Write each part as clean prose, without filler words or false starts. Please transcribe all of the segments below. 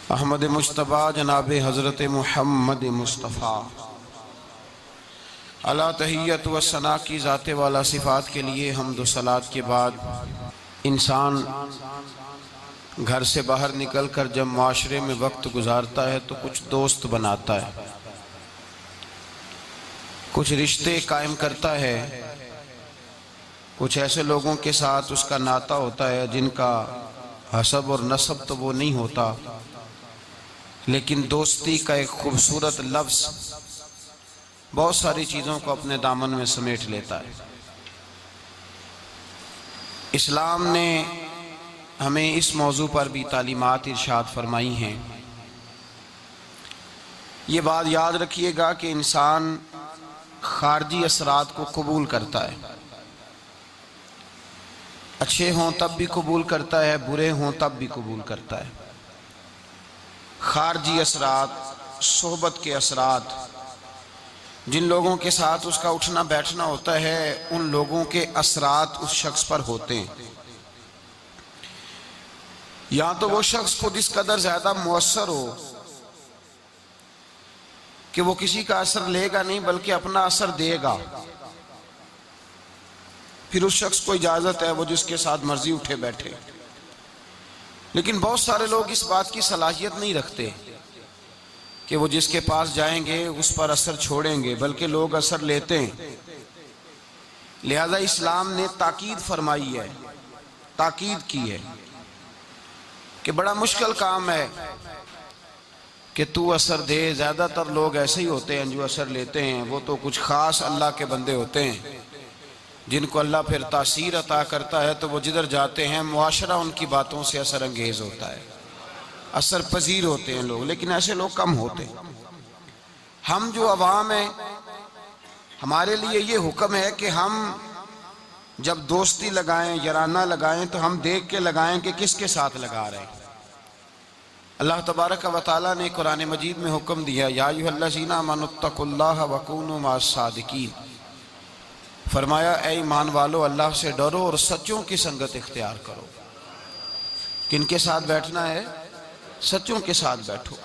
अहमद मुश्तबा जनाब हज़रत मुहम्मद मुस्तफ़ा अला तहियत व सना की ज़ाते वाला सिफ़ात के लिए हम्द व सलात के बाद इंसान घर से बाहर निकल कर जब माशरे में वक्त गुजारता है तो कुछ दोस्त बनाता है, कुछ रिश्ते कायम करता है, कुछ ऐसे लोगों के साथ उसका नाता होता है जिनका हसब और नसब तो वो नहीं होता, लेकिन दोस्ती का एक खूबसूरत लफ्ज़ बहुत सारी चीज़ों को अपने दामन में समेट लेता है। इस्लाम ने हमें इस मौजू पर भी तालीमात इरशाद फरमाई हैं। ये बात याद रखिएगा कि इंसान खारजी असरात को कबूल करता है, अच्छे हों तब भी कबूल करता है, बुरे हों तब भी कबूल करता है। खारजी असरात, सोहबत के असरात, जिन लोगों के साथ उसका उठना बैठना होता है उन लोगों के असरात उस शख्स पर होते हैं। या तो वो शख्स खुद इस कदर ज्यादा मुअस्सर हो कि वो किसी का असर लेगा नहीं बल्कि अपना असर देगा, फिर उस शख्स को इजाजत है वो जिसके साथ मर्जी उठे बैठे। लेकिन बहुत सारे लोग इस बात की सलाहियत नहीं रखते कि वो जिसके पास जाएंगे उस पर असर छोड़ेंगे, बल्कि लोग असर लेते हैं। लिहाजा इस्लाम ने ताकीद फरमाई है, ताकीद की है कि बड़ा मुश्किल काम है कि तू असर दे। ज़्यादातर लोग ऐसे ही होते हैं जो असर लेते हैं, वो तो कुछ ख़ास अल्लाह के बंदे होते हैं जिनको अल्लाह फिर तासीर अता करता है, तो वो जिधर जाते हैं मुआशरा उनकी बातों से असर अंगेज़ होता है, असर पजीर होते हैं लोग। लेकिन ऐसे लोग कम होते हैं। हम जो अवाम हैं, हमारे लिए ये हुक्म है कि हम जब दोस्ती लगाएं, याराना लगाएं, तो हम देख के लगाएं कि किसके साथ लगा रहे हैं। अल्लाह तबारक व तआला ने कुरान मजीद में हुक्म दिया, या अय्युहल्लज़ीना आमनुत्तकुल्लाह वकूनू मास्सादिकीन, फरमाया ऐ ईमान वालो अल्लाह से डरो और सच्चों की संगत इख्तियार करो। किनके साथ बैठना है? सच्चों के साथ बैठो,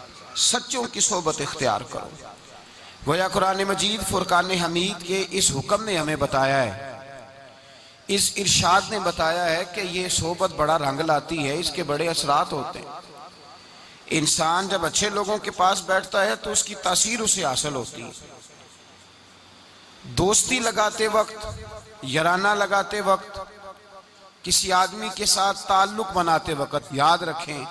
सच्चों की सोबत इख्तियार करो। गोया कुरान मजीद फुरकान हमीद के इस हुक्म ने हमें बताया है, इस इरशाद ने बताया है कि ये सोबत बड़ा रंग लाती है, इसके बड़े असरात होते हैं। इंसान जब अच्छे लोगों के पास बैठता है तो उसकी तासीर उसे हासिल होती है। दोस्ती लगाते वक्त, याराना लगाते वक्त, किसी आदमी के साथ ताल्लुक बनाते वक्त याद रखें,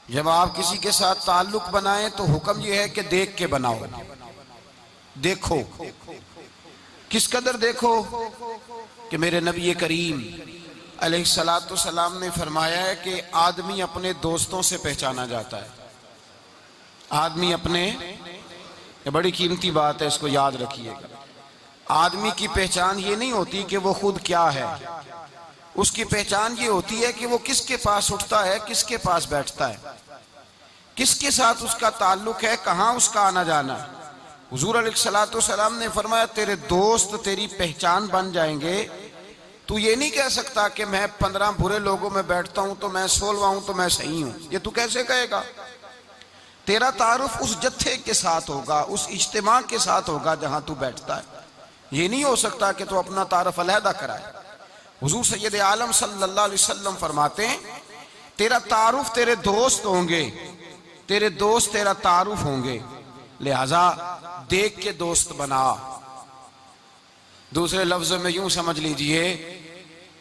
जब आप किसी के साथ ताल्लुक बनाएं तो हुक्म यह है कि देख के बनाओ। देखो, किस कदर देखो कि मेरे नबी करीम अलैहिस्सलातु सलाम ने फरमाया है कि आदमी अपने दोस्तों से पहचाना जाता है। आदमी अपने, ये बड़ी कीमती बात है, इसको याद रखिएगा। आदमी की पहचान ये नहीं होती कि वो खुद क्या है, उसकी पहचान ये होती है कि वो किसके पास उठता है, किसके पास बैठता है, किसके साथ उसका ताल्लुक है, कहाँ उसका आना जाना। हुजूर अलैहिस्सलातु सलाम ने फरमाया तेरे दोस्त तेरी पहचान बन जाएंगे। तू ये नहीं कह सकता कि मैं 15 बुरे लोगों में बैठता हूं तो मैं 16वां हूं तो मैं सही हूं। ये तू कैसे कहेगा? तेरा तारुफ उस जत्थे के साथ होगा, उस इज्तिमा के साथ होगा जहां तू बैठता है। ये नहीं हो सकता कि तू अपना तारुफ अलहदा कराए। हुजूर सैयद आलम सल्लल्लाहु अलैहि वसल्लम फरमाते हैं तेरा तारुफ तेरे दोस्त होंगे, तेरे दोस्त तेरा तारुफ होंगे। लिहाजा देख के दोस्त बना। दूसरे लफ्जों में यूं समझ लीजिए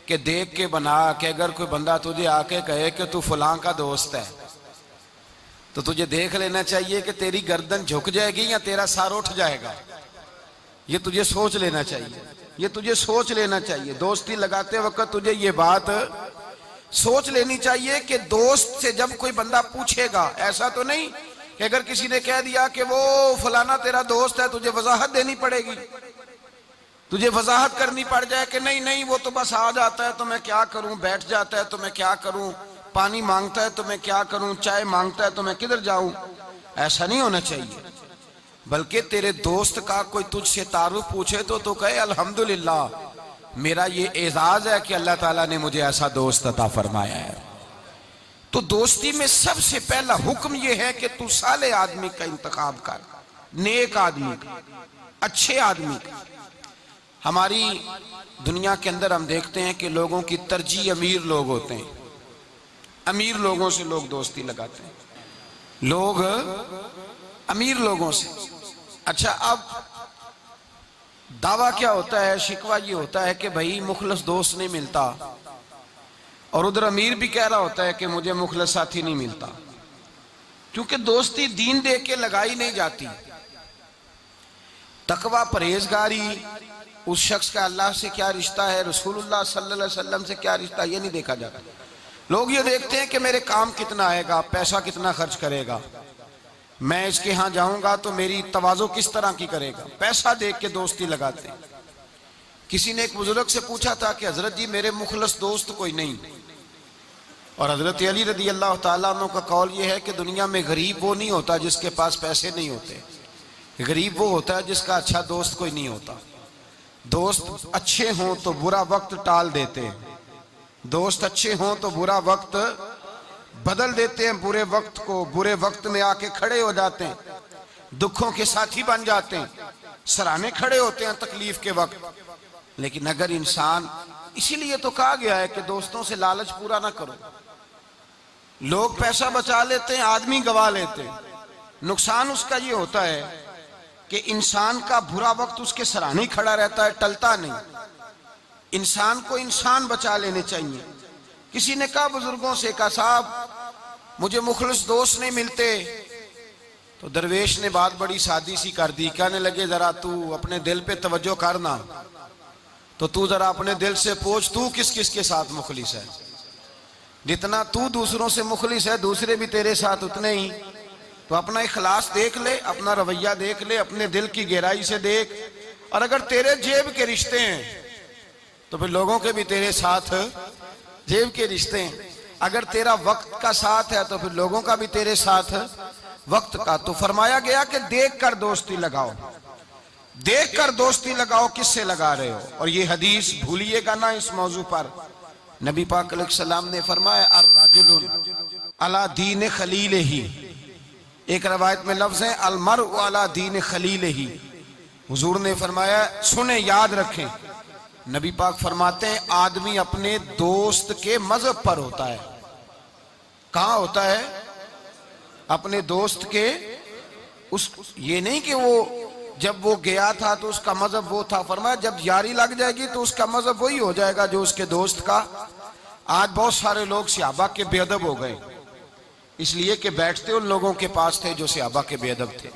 कि देख के बना कि अगर कोई बंदा तुझे आके कहे कि तू फलां का दोस्त है तो तुझे देख लेना चाहिए कि तेरी गर्दन झुक जाएगी या तेरा सर उठ जाएगा। ये तुझे सोच लेना चाहिए, ये तुझे सोच लेना चाहिए। दोस्ती लगाते वक्त तुझे ये बात सोच लेनी चाहिए कि दोस्त से जब कोई बंदा पूछेगा, ऐसा तो नहीं कि अगर किसी ने कह दिया कि वो फलाना तेरा दोस्त है, तुझे वजाहत देनी पड़ेगी, तुझे वजाहत करनी पड़ जाए कि नहीं नहीं वो तो बस आ जाता है तो मैं क्या करूं, बैठ जाता है तो मैं क्या करूं, पानी मांगता है तो मैं क्या करूं, चाय मांगता है तो मैं किधर जाऊं। ऐसा नहीं होना चाहिए, बल्कि तेरे दोस्त का कोई तुझसे तारुफ पूछे तो कहे अल्हम्दुलिल्लाह मेरा ये एजाज है कि अल्लाह ताला ने मुझे ऐसा दोस्त अता फरमाया है। तो दोस्ती में सबसे पहला हुक्म यह है कि तू साले आदमी का इंतखाब कर, नेक आदमी का, अच्छे आदमी का। हमारी दुनिया के अंदर हम देखते हैं कि लोगों की तरजीह अमीर लोग होते हैं, अमीर लोगों से लोग दोस्ती लगाते हैं, लोग अमीर लोगों से। अच्छा, अब दावा क्या होता है, शिकवा ये होता है कि भाई मुखलस दोस्त नहीं मिलता, और उधर अमीर भी कह रहा होता है कि मुझे मुखलस साथी नहीं मिलता, क्योंकि दोस्ती दीन दे के लगाई नहीं जाती। तकवा, परहेजगारी, उस शख्स का अल्लाह से क्या रिश्ता है, रसूलुल्लाह सल्लल्लाहु अलैहि वसल्लम से क्या रिश्ता, ये नहीं देखा जाता। लोग ये देखते हैं कि मेरे काम कितना आएगा, पैसा कितना खर्च करेगा, मैं इसके यहाँ जाऊंगा तो मेरी तवाज़ो किस तरह की करेगा, पैसा देख के दोस्ती लगाते। किसी ने एक बुजुर्ग से पूछा था कि हजरत जी मेरे मुखलस दोस्त कोई नहीं, और हजरत अली रदी अल्लाह ताला अन्हु का कौल ये है कि दुनिया में गरीब वो नहीं होता जिसके पास पैसे नहीं होते, गरीब वो होता है जिसका अच्छा दोस्त कोई नहीं होता। दोस्त अच्छे हों तो बुरा वक्त टाल देते हैं, दोस्त अच्छे हों तो बुरा वक्त बदल देते हैं, बुरे वक्त को बुरे वक्त में आके खड़े हो जाते हैं, दुखों के साथी बन जाते हैं, सराहने खड़े होते हैं तकलीफ के वक्त। लेकिन अगर इंसान, इसीलिए तो कहा गया है कि दोस्तों से लालच पूरा ना करो। लोग पैसा बचा लेते हैं, आदमी गवा लेते हैं। नुकसान उसका ये होता है कि इंसान का बुरा वक्त उसके सराहने खड़ा रहता है, टलता नहीं। इंसान को इंसान बचा लेने चाहिए। किसी ने कहा बुजुर्गों से, कहा साहब मुझे मुखलिस दोस्त नहीं मिलते, तो दरवेश ने बात बड़ी सादी सी कर दी, कहने लगे जरा तू अपने दिल पे तवज्जो करना, तो तू जरा अपने दिल से पूछ तू किस किस के साथ मुखलिस है। जितना तू दूसरों से मुखलिस है दूसरे भी तेरे साथ उतने ही। तो अपना इखलास देख ले, अपना रवैया देख ले, अपने दिल की गहराई से देख। और अगर तेरे जेब के रिश्ते हैं तो फिर लोगों के भी तेरे साथ जेब के रिश्ते हैं। अगर तेरा वक्त का साथ है तो फिर लोगों का भी तेरे साथ वक्त का। तो फरमाया गया कि देख कर दोस्ती लगाओ, देख कर दोस्ती लगाओ, किससे लगा रहे हो। और ये हदीस भूलिएगा ना इस मौजू पर। नबी पाक अलैहिस्सलाम ने फरमाया अर्रजुलु अला दीन खलीलिही, एक रवायत में लफ्ज है अल मरउ अला दीन खलीलिही। हुजूर ने फरमाया, सुने याद रखें, नबी पाक फरमाते हैं आदमी अपने दोस्त के मजहब पर होता है। कहां होता है? अपने दोस्त के उस, ये नहीं कि वो जब वो गया था तो उसका मजहब वो था। फरमाया जब यारी लग जाएगी तो उसका मजहब वही हो जाएगा जो उसके दोस्त का। आज बहुत सारे लोग सहाबा के बेअदब हो गए, इसलिए कि बैठते उन लोगों के पास थे जो सहाबा के बेअदब थे।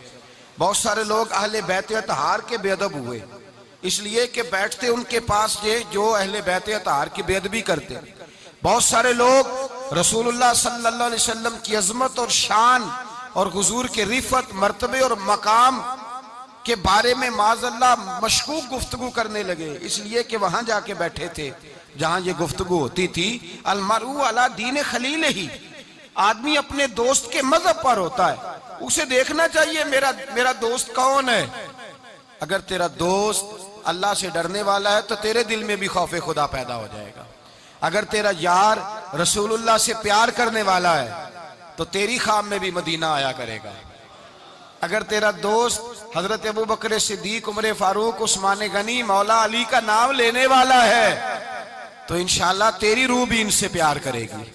बहुत सारे लोग अहले बैत अतहार के बेअदब हुए, इसलिए कि बैठते उनके पास जो अहले बैत अतहार की बेअदबी करते। बहुत सारे लोग रसूलुल्लाह सल्लल्लाहु अलैहि वसल्लम की अजमत और शान और हुजूर के रिफत, मर्तबे और मकाम के बारे में माज़अल्लाह मशकूक गुफ्तगू करने लगे, इसलिए कि वहां जाके बैठे थे जहां ये गुफ्तगू होती थी। अल मरउ अला दीन खलीलिही, आदमी अपने दोस्त के मजहब पर होता है। उसे देखना चाहिए मेरा दोस्त कौन है। अगर तेरा दोस्त अल्लाह से डरने वाला है तो तेरे दिल में भी खौफे खुदा पैदा हो जाएगा। अगर तेरा यार रसूलुल्लाह से प्यार करने वाला है तो तेरी खाम में भी मदीना आया करेगा। अगर तेरा दोस्त हजरत अबू बकर सिद्दीक, उमर फारूक, उस्मान गनी, मौला अली का नाम लेने वाला है तो इंशाअल्लाह तेरी रूह भी इनसे प्यार करेगी।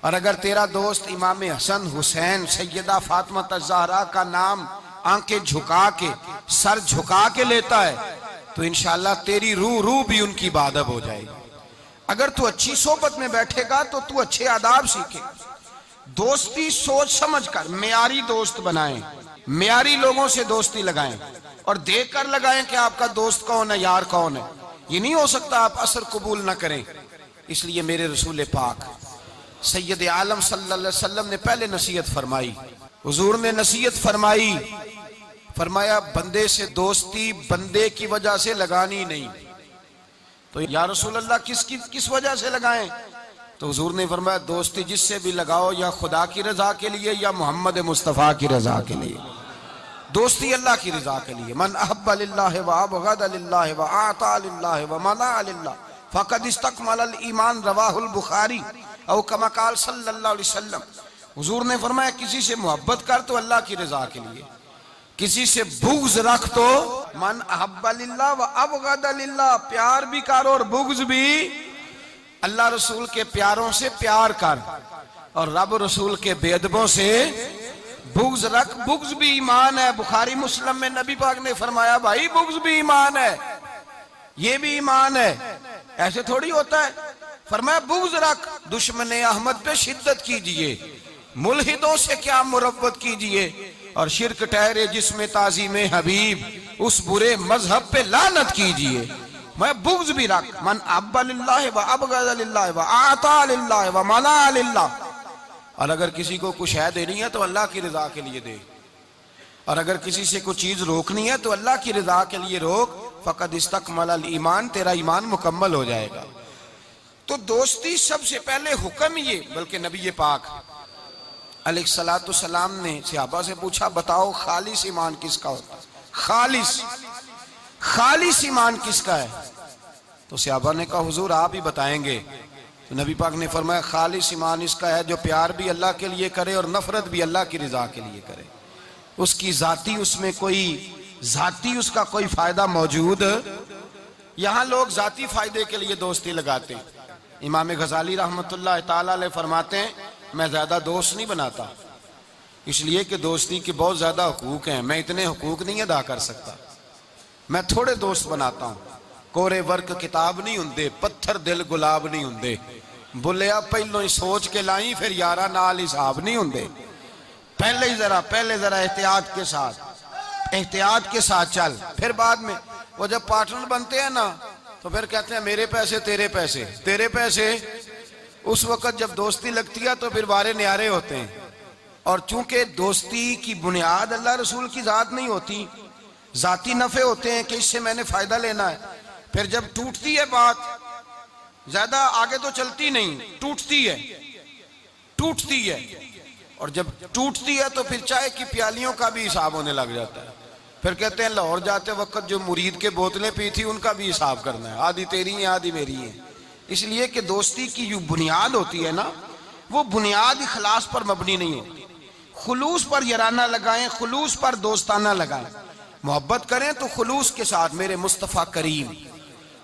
और अगर तेरा दोस्त इमाम हसन, हुसैन, सैयदा फातिमा ज़हरा का नाम आंखें झुका के, सर झुका के लेता है तो इंशाअल्लाह तेरी रूह भी उनकी इबादत हो जाएगी। अगर तू अच्छी सोबत में बैठेगा तो तू अच्छे आदाब सीखे। दोस्ती सोच समझ कर मेयारी दोस्त बनाएं, मेयारी लोगों से दोस्ती लगाएं और देख कर लगाएं कि आपका दोस्त कौन है, यार कौन है। ये नहीं हो सकता आप असर कबूल ना करें। इसलिए मेरे रसूल पाक सैयद आलम सल्लल्लाहु अलैहि वसल्लम ने पहले नसीहत फरमाई। हुजूर ने नसीहत फरमाई, फरमाया बंदे से दोस्ती बंदे की वजह से लगानी नहीं। तो या रसूल अल्लाह किस वजह से लगाएं? तो हुजूर ने फरमाया दोस्ती जिससे भी लगाओ या खुदा की रजा के लिए या मोहम्मद मुस्तफ़ा की रजा के लिए। दोस्ती अल्लाह की रजा के लिए। मन अहब्ब लिल्लाहि व अबगद लिल्लाहि व आता लिल्लाहि व मना लिल्लाह फक़द इस्तकमल अल ईमान, रवाहुल बुखारी। और कमाकाल सल्लल्लाहु अलैहि वसल्लम, हुजूर ने फरमाया किसी से मोहब्बत कर तो अल्लाह की रजा के लिए, किसी से बुग़्ज़ रख तो मन अहब्बा लिल्लाह व अबग़दा लिल्लाह, प्यार भी कर और बुग़्ज़ भी अल्लाह रसूल के प्यारों से प्यार कर और रब रसूल के बेअदबों से बुग़्ज़ रख। बुग़्ज़ भी ईमान है। बुखारी मुस्लिम में नबी पाक ने फरमाया भाई बुग़्ज़ भी ईमान है, ये भी ईमान है, ऐसे थोड़ी होता है। फरमाया बुग़्ज़ रख, दुश्मन अहमद पे शिद्दत कीजिए, मुल्हिदों से क्या मुरव्वत कीजिए, और शिरक ठहरे जिसमें ताज़ीम हबीब, उस बुरे मजहब पे लानत कीजिए। मैं बुग़्ज़ भी रख, मन अब्बा लिल्लाह व अबग़ज़ लिल्लाह व आता लिल्लाह व मना लिल्लाह। और अगर किसी को कुछ है देनी है तो अल्लाह की रजा के लिए दे, और अगर किसी से कुछ चीज रोकनी है तो अल्लाह की रजा के लिए रोक। फ़क़द इस्तकमल ईमान, तेरा ईमान मुकम्मल हो जाएगा। तो दोस्ती सबसे पहले हुक्म ये, बल्कि नबी पाक अलैहिस्सलातु सलाम ने सहाबा से पूछा बताओ खालिस ईमान किसका होता है, खालिस ईमान किसका है? तो सहाबा ने कहा हुजूर आप ही बताएंगे। तो नबी पाक ने फरमाया खालिस ईमान इसका है जो प्यार भी अल्लाह के लिए करे और नफरत भी अल्लाह की रजा के लिए करे, उसकी जाती उसमें कोई जाती उसका कोई फायदा मौजूद। यहां लोग जाती फायदे के लिए दोस्ती लगाते हैं। इमाम गजाली रहमतुल्लाह ताला अलैह फरमाते हैं मैं ज्यादा दोस्त नहीं बनाता, इसलिए कि दोस्ती के बहुत ज्यादा हुकूक हैं, मैं इतने हुकूक नहीं अदा कर सकता, मैं थोड़े दोस्त बनाता हूं। कोरे वर्क किताब नहीं हुंदे, पत्थर दिल गुलाब नहीं हुंदे, बुलिया पहलों ही सोच के लाई फिर यारा नाल हिसाब नहीं हुंदे। पहले जरा एहतियात के साथ चल, फिर बाद में वो जब पार्टनर बनते हैं ना तो फिर कहते हैं मेरे पैसे तेरे पैसे तेरे पैसे। उस वक्त जब दोस्ती लगती है तो फिर वारे न्यारे होते हैं। और चूंकि दोस्ती की बुनियाद अल्लाह रसूल की जात नहीं होती, जाती नफे होते हैं कि इससे मैंने फायदा लेना है। फिर जब टूटती है बात, ज्यादा आगे तो चलती नहीं, टूटती है। और जब टूटती है तो फिर चाय की प्यालियों का भी हिसाब होने लग जाता है। फिर कहते हैं लाहौर जाते वक्त जो मुरीद के बोतलें पी थी उनका भी हिसाब करना है, आधी तेरी है आधी मेरी है। इसलिए कि दोस्ती की जो बुनियाद होती है ना, वो बुनियाद इखलास पर मबनी नहीं होती। खुलूस पर याराना लगाएं, खुलूस पर दोस्ताना लगाएं, मोहब्बत करें तो खुलूस के साथ। मेरे मुस्तफ़ा करीम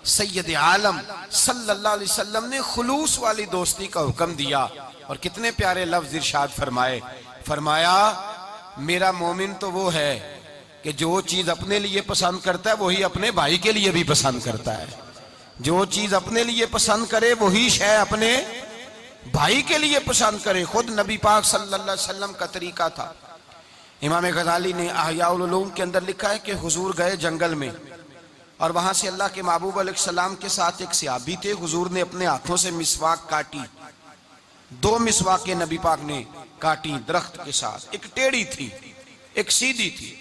सैयद आलम सल्लल्लाहु अलैहि वसल्लम ने खुलूस वाली दोस्ती का हुक्म दिया और कितने प्यारे लफ्ज इरशाद फरमाया मेरा मोमिन तो वो है कि जो चीज अपने लिए पसंद करता है वही अपने भाई के लिए भी पसंद करता है, जो चीज अपने लिए पसंद करे वही शय अपने भाई के लिए पसंद करे। खुद नबी पाक सल्लल्लाहु अलैहि वसल्लम का तरीका था। इमाम गजाली ने अहयाउल उलूम के अंदर लिखा है कि हुजूर गए जंगल में और वहां से अल्लाह के महबूब अलैहिस्सलाम के साथ एक सहाबी थे। हुजूर ने अपने हाथों से मिसवाक काटी, 2 मिसवाकें नबी पाक ने काटी दरख्त के साथ, एक टेढ़ी थी एक सीधी थी।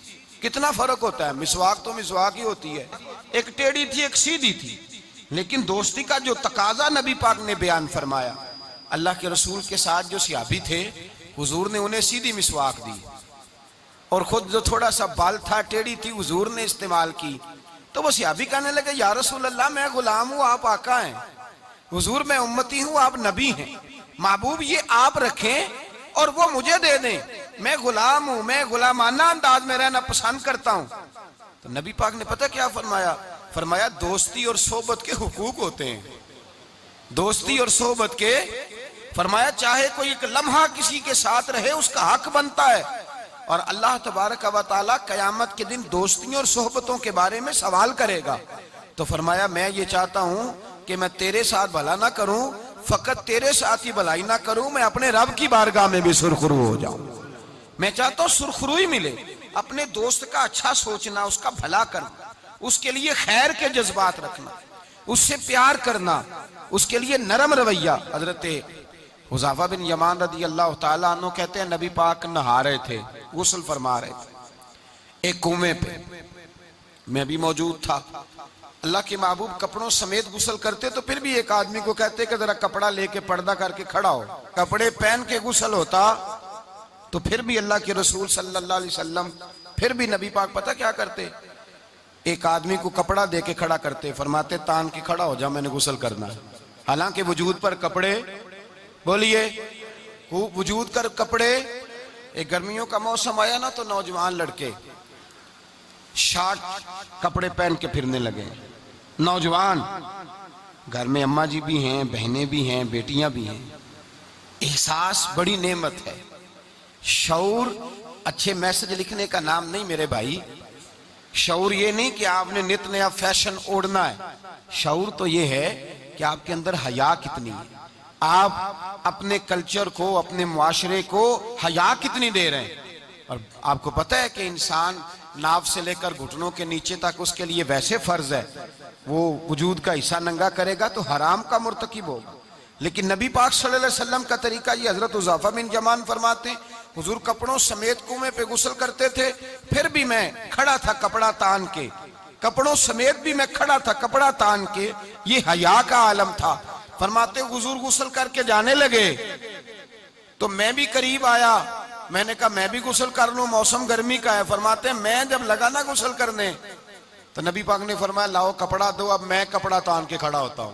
कितना फर्क होता है, मिसवाक तो मिसवाक ही होती है, एक टेढ़ी थी एक सीधी थी। लेकिन दोस्ती का जो तकाजा नबी पाक ने बयान फरमाया, अल्लाह के रसूल के साथ जो सहाबी थे हुजूर ने उन्हें सीधी मिसवाक दी और खुद जो थोड़ा सा बाल था टेढ़ी थी हुजूर ने इस्तेमाल की। तो वो सहाबी कहने लगे या रसूल अल्लाह मैं गुलाम हूँ आप आका हैं, हुजूर मैं उम्मती हूँ आप नबी हैं, महबूब ये आप रखें और वो मुझे दे दें, मैं गुलाम हूँ, मैं गुलामाना अंदाज में रहना पसंद करता हूँ। तो नबी पाक ने पता क्या फरमाया दोस्ती और सोबत के हुकूक होते हैं, दोस्ती और सोबत के। फरमाया चाहे कोई एक लम्हा किसी के साथ रहे उसका हक बनता है और अल्लाह तबारक व तआला कयामत के दिन दोस्तियों और सोहबतों के बारे में सवाल करेगा। तो फरमाया मैं ये चाहता हूं कि मैं तेरे साथ भला ना करूं, फकत तेरे साथ ही भलाई ना करूं, मैं अपने रब की बारगाह में भी सुरखरू हो जाऊं। मैं चाहता हूं सुरखरू ही मिले, अपने दोस्त का अच्छा सोचना, उसका भला करना, उसके लिए खैर के जज्बात रखना, उससे प्यार करना, उसके लिए नरम रवैया। हजरत हुज़ैफा बिन यमान रदी अल्लाह तआला अन्हु कहते हैं नबी पाक नहा रहे थे, गुस्ल फरमा रहे थे एक कुएं पे, मैं भी मौजूद था। अल्लाह के महबूब कपड़ों समेत गुस्ल करते तो फिर भी एक आदमी को कहते कि जरा कपड़ा लेके पर्दा करके खड़ा हो, कपड़े पहन के गुस्ल होता तो फिर भी अल्लाह के रसूल सल्लल्लाहु अलैहि वसल्लम फिर भी नबी पाक पता क्या करते, एक आदमी को कपड़ा दे के खड़ा करते, फरमाते तान के खड़ा हो जा मैंने गुस्ल करना है। हालांकि वजूद पर कपड़े बोलिए। वजूद कर कपड़े, एक गर्मियों का मौसम आया ना तो नौजवान लड़के शॉर्ट कपड़े पहन के फिरने लगे। नौजवान, घर में अम्मा जी भी हैं, बहनें भी हैं, बेटियां भी हैं। एहसास बड़ी नेमत है। शऊर अच्छे मैसेज लिखने का नाम नहीं मेरे भाई। शऊर ये नहीं कि आपने नित नया फैशन ओढ़ना है। शऊर तो ये है कि आपके अंदर हया कितनी है, आप अपने कल्चर को, अपने मुआशरे को हया कितनी दे रहे हैं। और आपको पता है कि इंसान नाव से लेकर घुटनों के नीचे तक उसके लिए वैसे फर्ज है, वो वजूद का हिस्सा नंगा करेगा तो हराम का मुर्तकिब होगा। लेकिन नबी पाक सल्लल्लाहु अलैहि वसल्लम का तरीका ये, हजरत हुज़ैफा बिन यमान फरमाते हैं हुजूर कपड़ों समेत कुएं पे गुस्ल करते थे, फिर भी मैं खड़ा था कपड़ा तान के, कपड़ों समेत भी मैं खड़ा था कपड़ा तान के। ये हया का आलम था। फरमाते हुजूर गुस्ल करके जाने लगे तो मैं भी करीब आया, मैंने कहा मैं भी गुस्ल कर लूं, मौसम गर्मी का है। फरमाते मैं जब लगा ना गुस्ल करने तो नबी पाक ने फरमाया लाओ कपड़ा दो, अब मैं कपड़ा तान के खड़ा होता हूं,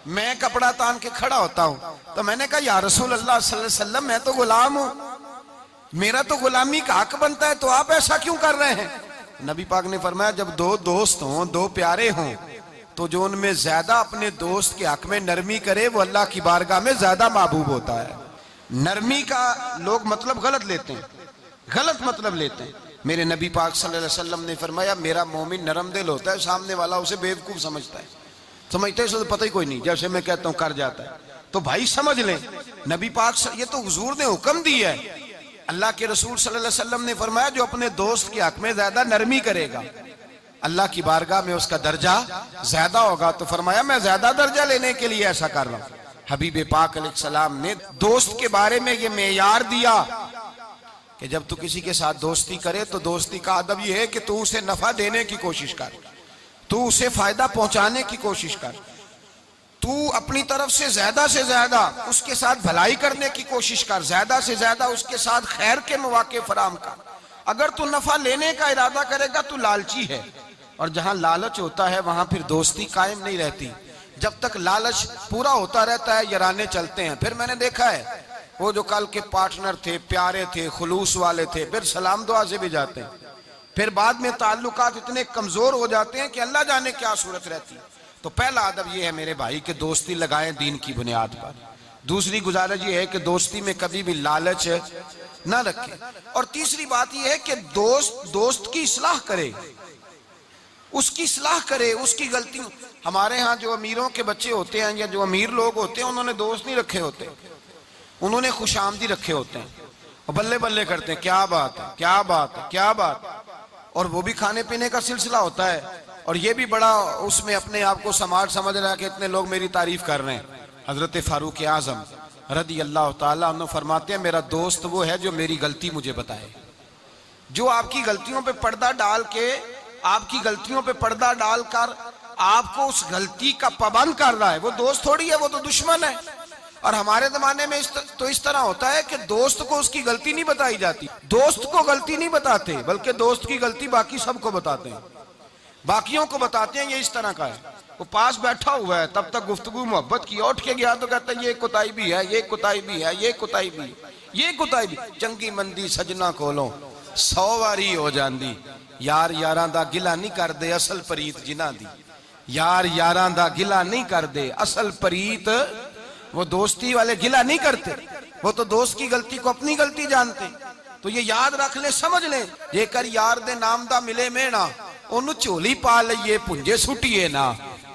मैं कपड़ा तान के खड़ा होता हूं। तो मैंने कहा या रसूल अल्लाह सल्लल्लाहु अलैहि वसल्लम, मैं तो गुलाम हूं, मेरा तो गुलामी का हक बनता है, तो आप ऐसा क्यों कर रहे हैं? नबी पाक ने फरमाया जब दो दोस्त हों, दो प्यारे हों, तो जो उनमें ज्यादा अपने दोस्त के हक में नरमी करे वो अल्लाह की बारगाह में ज्यादा महबूब होता है। नरमी का लोग मतलब गलत लेते हैं, गलत मतलब लेते हैं। मेरे नबी पाक सल्लल्लाहु अलैहि वसल्लम ने फरमाया मेरा मोमिन नरम दिल होता है, सामने वाला उसे बेवकूफ समझता है, समझते हैं तो पता ही कोई नहीं, जैसे मैं कहता हूं कर जाता है। तो भाई समझ लें, नबी पाक ये तो हुजूर ने हुक्म दी है। अल्लाह के रसूल सल्लल्लाहु अलैहि वसल्लम ने फरमाया जो अपने दोस्त के हक में ज्यादा नरमी करेगा अल्लाह की बारगाह में उसका दर्जा ज्यादा होगा। तो फरमाया मैं ज्यादा दर्जा लेने के लिए ऐसा कर रहा हूं। हबीब पाक अलैहिस्सलाम ने दोस्त के बारे में ये मेयार दिया कि जब तू किसी के साथ दोस्ती करे तो दोस्ती का अदब ये है कि तू उसे नफा देने की कोशिश कर, तू उसे फायदा पहुंचाने की कोशिश कर, तू अपनी तरफ से ज्यादा उसके साथ भलाई करने की कोशिश कर, ज्यादा से ज्यादा उसके साथ खैर के मौके फराम कर। अगर तू नफा लेने का इरादा करेगा तू लालची है, और जहां लालच होता है वहां फिर दोस्ती कायम नहीं रहती। जब तक लालच पूरा होता रहता है याराने चलते हैं। फिर मैंने देखा है वो जो कल के पार्टनर थे, प्यारे थे, खुलूस वाले थे, फिर सलाम दुआ से भी जाते हैं, फिर बाद में ताल्लुकात इतने कमजोर हो जाते हैं कि अल्लाह जाने क्या सूरत रहती। तो पहला अदब यह है मेरे भाई कि दोस्ती लगाएं दीन की बुनियाद पर। दूसरी गुजारिश ये है कि दोस्ती में कभी भी लालच ना रखें। और तीसरी बात यह है कि दोस्त की इस्लाह करे, उसकी सलाह करे, उसकी गलती। हमारे यहाँ जो अमीरों के बच्चे होते हैं या जो अमीर लोग होते हैं उन्होंने दोस्त नहीं रखे होते, उन्होंने खुशामदी रखे होते हैं और बल्ले बल्ले करते हैं क्या बात है, क्या बात है, क्या बात। और वो भी खाने पीने का सिलसिला होता है, और ये भी बड़ा उसमें अपने आप को समाज समझ रहा है कि इतने लोग मेरी तारीफ कर रहे हैं। हजरत फारूक आजम रदी अल्लाह ताला अन्हु फरमाते हैं मेरा दोस्त वो है जो मेरी गलती मुझे बताए, जो आपकी गलतियों पे पर्दा डाल के, आपकी गलतियों पे पर्दा डालकर आपको उस गलती का पाबंद कर रहा है, वो दोस्त थोड़ी है, वो तो दुश्मन है। और हमारे जमाने में इस तरह होता है कि दोस्त को उसकी गलती नहीं बताई जाती, दोस्त को गलती नहीं बताते, बल्कि दोस्त की गलती बाकी सबको बताते हैं, बाकियों को बताते हैं। ये इस तरह का है, वो पास बैठा हुआ है तब तक गुफ्तगू मोहब्बत की, उठ के गया तो कहता है ये कुताई भी है, ये कुताई भी है, ये कुताई भी, ये कुताई भी। चंगी मंदी सजना कोलों 100 वारी हो जाती, यार यारां दा गिला नहीं करदे असल परीत जिन्हां दी, यार यारां दा गिला नहीं करदे असल परीत। वो दोस्ती वाले गिला नहीं करते, वो तो दोस्त की गलती को अपनी गलती जानते। तो ये याद रख ले, समझ ले, जेकर यार दे नाम दा मिले मेणा ओनू झोली पा लईए पुंजे सुटिए ना,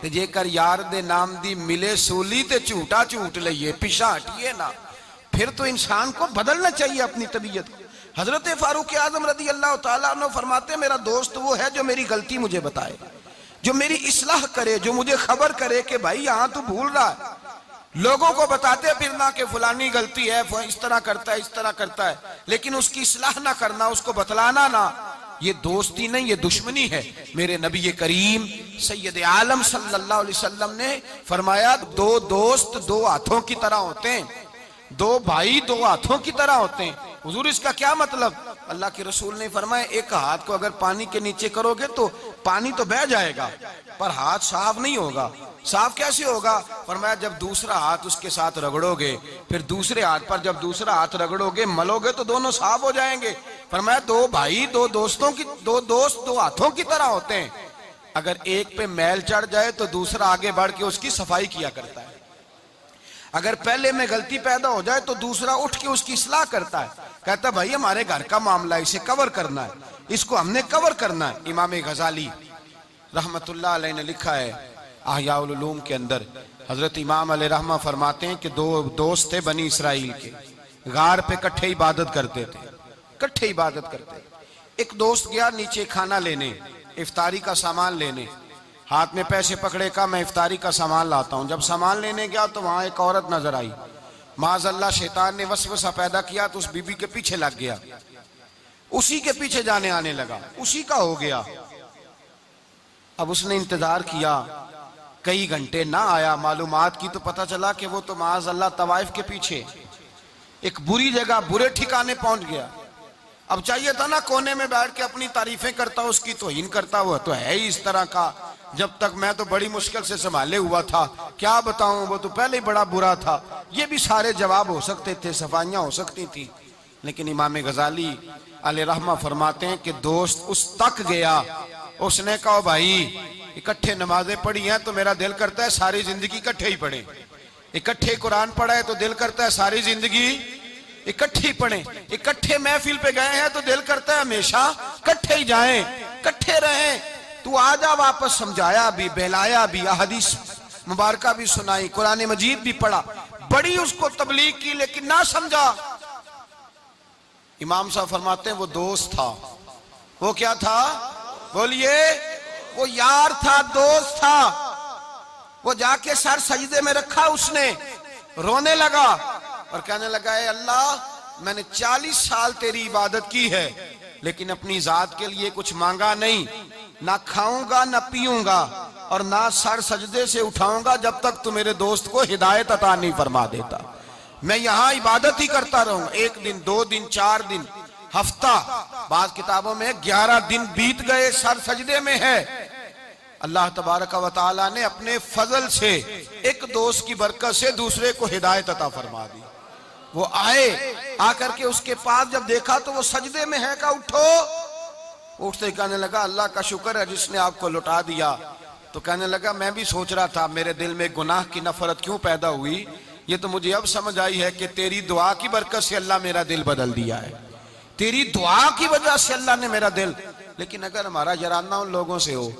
ते जेकर यार दे नाम दी मिले सूली ते झूठा झूठ लईए पिछा हटिए ना। फिर तो इंसान को बदलना चाहिए अपनी तबीयत को। हजरत फारूक आजम रदी अल्लाह ताला अन्हु फरमाते मेरा दोस्त वो है जो मेरी गलती मुझे बताए, जो मेरी इस्लाह करे, जो मुझे खबर करे कि भाई यहाँ तू भूल रहा है। लोगों को बताते फिरना कि फलानी गलती है, इस तरह करता है, इस तरह करता है, लेकिन उसकी इस्लाह ना करना, उसको बतलाना ना, ये दोस्ती नहीं, ये दुश्मनी है। मेरे नबी करीम सैयद आलम सल्लल्लाहु अलैहि वसल्लम ने फरमाया दो दोस्त दो हाथों की तरह होते हैं, दो भाई दो हाथों की तरह होते हैं। हुजूर इसका क्या मतलब? अल्लाह के रसूल ने फरमाया एक हाथ को अगर पानी के नीचे करोगे तो पानी तो बह जाएगा पर हाथ साफ नहीं होगा, साफ कैसे होगा? फरमाया जब दूसरा हाथ उसके साथ रगड़ोगे, फिर दूसरे हाथ पर जब दूसरा हाथ रगड़ोगे, मलोगे तो दोनों साफ हो जाएंगे। फरमाया दो भाई, दो दोस्तों की, दो दोस्त दो हाथों की तरह होते हैं। अगर एक पे मैल चढ़ जाए तो दूसरा आगे बढ़ के उसकी सफाई किया करता है। अगर पहले में गलती पैदा हो जाए तो दूसरा उठ के उसकी इस्लाह करता है। कहता भाई हमारे घर का मामला, इसे कवर करना है, इसको हमने कवर करना है। इमाम गजाली रहमतुल्लाह अलैह ने लिखा है अहयाउल उलूम के अंदर, हजरत इमाम अलैहि रहमा फरमाते हैं कि दो दोस्त थे बनी इसराइल के, गार पे इकट्ठे इबादत करते थे, इकट्ठे इबादत करते। एक दोस्त गया नीचे खाना लेने, इफ्तारी का सामान लेने, हाथ में पैसे पकड़े, का मैं इफ्तारी का सामान लाता हूं। जब सामान लेने गया तो वहां एक औरत नजर आई। माज़अल्लाह शैतान ने वसवसा पैदा किया तो उस बीबी के पीछे लग गया, उसी के पीछे जाने आने लगा, उसी का हो गया। अब उसने इंतजार किया, कई घंटे ना आया। मालूमात की तो पता चला कि वो तो माज़अल्लाह तवाइफ के पीछे एक बुरी जगह, बुरे ठिकाने पहुंच गया। अब चाहिए था ना कोने में बैठ के अपनी तारीफें करता, उसकी तौहीन करता। हुआ तो है ही इस तरह का, जब तक मैं तो बड़ी मुश्किल से संभाले हुआ था, क्या बताऊं, वो तो पहले ही बड़ा बुरा था। ये भी सारे जवाब हो सकते थे, सफाइयां हो सकती थी। लेकिन इमाम गजाली अलैहि रहमा फरमाते हैं कि दोस्त उस तक गया, उसने कहा भाई इकट्ठे नमाजें पढ़ी हैं तो मेरा दिल करता है सारी जिंदगी इकट्ठे ही पढ़े, इकट्ठे कुरान पढ़ा है तो दिल करता है सारी जिंदगी इकट्ठे पढ़े, इकट्ठे महफिल पे गए हैं तो दिल करता है हमेशा इकट्ठे ही जाएं, इकट्ठे रहें। तू आजा वापस, समझाया भी, बहलाया भी, हदीस मुबारका भी सुनाई, कुरान मजीद भी पढ़ा, बड़ी उसको तबलीग की, लेकिन ना समझा। इमाम साहब फरमाते हैं वो दोस्त था। वो क्या था? बोलिए। वो यार था, दोस्त था। वो जाके सर सजदे में रखा, उसने रोने लगा और कहने लगा है अल्लाह मैंने 40 साल तेरी इबादत की है, लेकिन अपनी जात के लिए कुछ मांगा नहीं, ना खाऊंगा ना पीऊंगा और ना सर सजदे से उठाऊंगा जब तक तू मेरे दोस्त को हिदायत अता नहीं फरमा देता। मैं यहां इबादत ही करता रहूंगा। 1 दिन, 2 दिन, 4 दिन, हफ्ता, बाज़ किताबों में 11 दिन बीत गए, सर सजदे में है। अल्लाह तबारक व तआला ने अपने फजल से एक दोस्त की बरकत से दूसरे को हिदायत अता फरमा दी। वो आए, आकर के उसके पास जब देखा तो वो सजदे में है, का उठो। उठते कहने लगा अल्लाह का शुक्र है जिसने आपको लौटा दिया। तो कहने लगा मैं भी सोच रहा था मेरे दिल में गुनाह की नफरत क्यों पैदा हुई, ये तो मुझे अब समझ आई है कि तेरी दुआ की बरकत से अल्लाह मेरा दिल बदल दिया है, तेरी दुआ की वजह से अल्लाह ने मेरा दिल। लेकिन अगर हमारा जराना उन लोगों से हो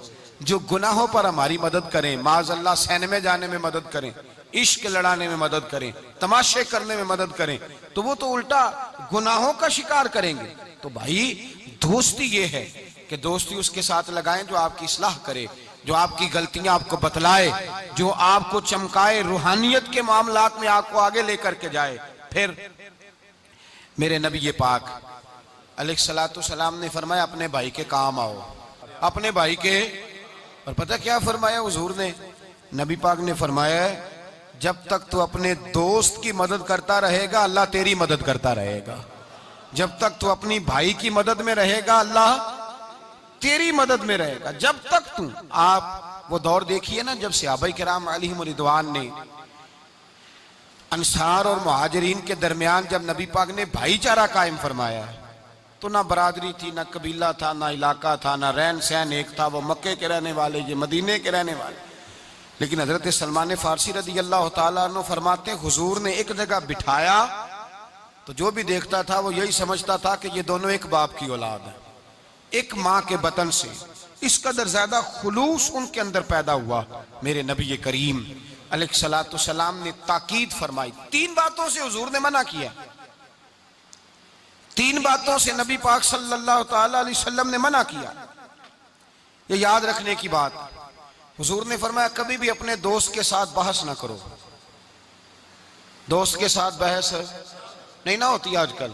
जो गुनाहों पर हमारी मदद करें, माज़अल्लाह सैन में जाने में मदद करें, इश्क लड़ाने में मदद करें, तमाशे करने में मदद करें, तो वो तो उल्टा गुनाहों का शिकार करेंगे। तो भाई दोस्ती ये है कि दोस्ती उसके साथ लगाएं जो आपकी इस्लाह करे, जो आपकी गलतियां आपको बतलाए, जो आपको चमकाए, रूहानियत के मामलात में आपको आगे लेकर के जाए। फिर मेरे नबी पाक अलैहिस्सलातु सलाम ने फरमाया अपने भाई के काम आओ, अपने भाई के। और पता क्या फरमाया हुजूर ने? नबी पाक ने फरमाया जब तक तू अपने दोस्त की मदद करता रहेगा अल्लाह तेरी मदद करता रहेगा, जब तक तू अपनी भाई की मदद में रहेगा अल्लाह तेरी मदद में रहेगा। जब तक तू, आप वो दौर देखिए ना जब सहाबाए किराम अलैहिम रिदवान ने अंसार और मुहाजिरीन के दरमियान जब नबी पाक ने भाईचारा कायम फरमाया, तो ना बरादरी थी, ना कबीला था, ना इलाका था, ना रहन सहन एक था। वो मक्के के रहने वाले, ये मदीने के रहने वाले। लेकिन हजरत सलमान फारसी रदी अल्लाह ताला अन्हु फरमाते हुजूर ने एक जगह बिठाया तो जो भी देखता था वो यही समझता था कि ये दोनों एक बाप की औलाद है, एक माँ के बतन से। इस कदर ज्यादा खुलूस उनके अंदर पैदा हुआ। मेरे नबी करीम अलैहिस्सलातु सलाम ने ताकीद फरमाई। 3 बातों से हुजूर ने मना किया, 3 बातों से नबी पाक सल्लल्लाहु ताला अलैहि वसल्लम ने मना किया। ये याद रखने की बात। हुजूर ने फरमाया कभी भी अपने दोस्त के साथ बहस ना करो। दोस्त के साथ बहस नहीं ना होती, आजकल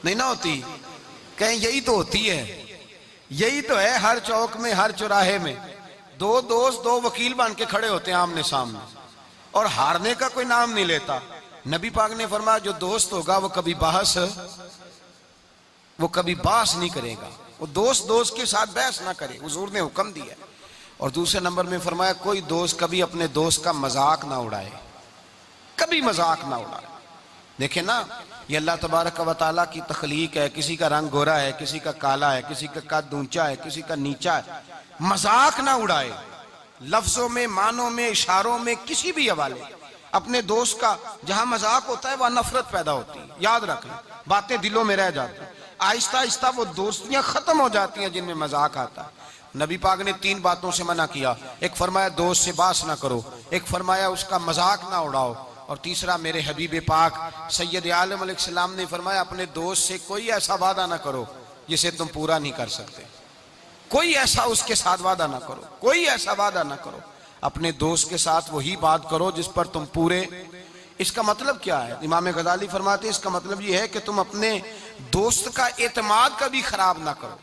नहीं ना होती, कहें यही तो होती है, यही तो है हर चौक में, हर चौराहे में 2 दोस्त 2 वकील बन के खड़े होते हैं आमने सामने और हारने का कोई नाम नहीं लेता। नबी पाक ने फरमाया जो दोस्त होगा वो कभी बहस नहीं करेगा, वो दोस्त के साथ बहस ना करे। हुजूर ने हुक्म दिया। और दूसरे नंबर में फरमाया कोई दोस्त कभी अपने दोस्त का मजाक ना उड़ाए, कभी मजाक ना उड़ाए। देखे ना, ये अल्लाह तबारक व तआला की तख्लीक है। किसी का रंग गोरा है, किसी का काला है, किसी का कद ऊंचा है, किसी का नीचा है। मजाक ना उड़ाए, लफ्जों में, मानों में, इशारों में, किसी भी हवाले। अपने दोस्त का जहां मजाक होता है वहां नफरत पैदा होती है। याद रखना, बातें दिलों में रह जाती हैं। आहिस्ता आहिस्ता वो दोस्तियां खत्म हो जाती हैं जिनमें मजाक आता है। नबी पाक ने 3 बातों से मना किया। एक फरमाया दोस्त से बात ना करो, एक फरमाया उसका मजाक ना उड़ाओ, और तीसरा मेरे हबीब पाक सैयद आलम अलैहिस्सलाम ने फरमाया अपने दोस्त से कोई ऐसा वादा ना करो जिसे तुम पूरा नहीं कर सकते। कोई ऐसा उसके साथ वादा ना करो, कोई ऐसा वादा ना करो। अपने दोस्त के साथ वही बात करो जिस पर तुम पूरे। इसका मतलब क्या है? इमाम गजाली फरमाते हैं इसका मतलब ये है कि तुम अपने दोस्त का एतमाद कभी खराब ना करो,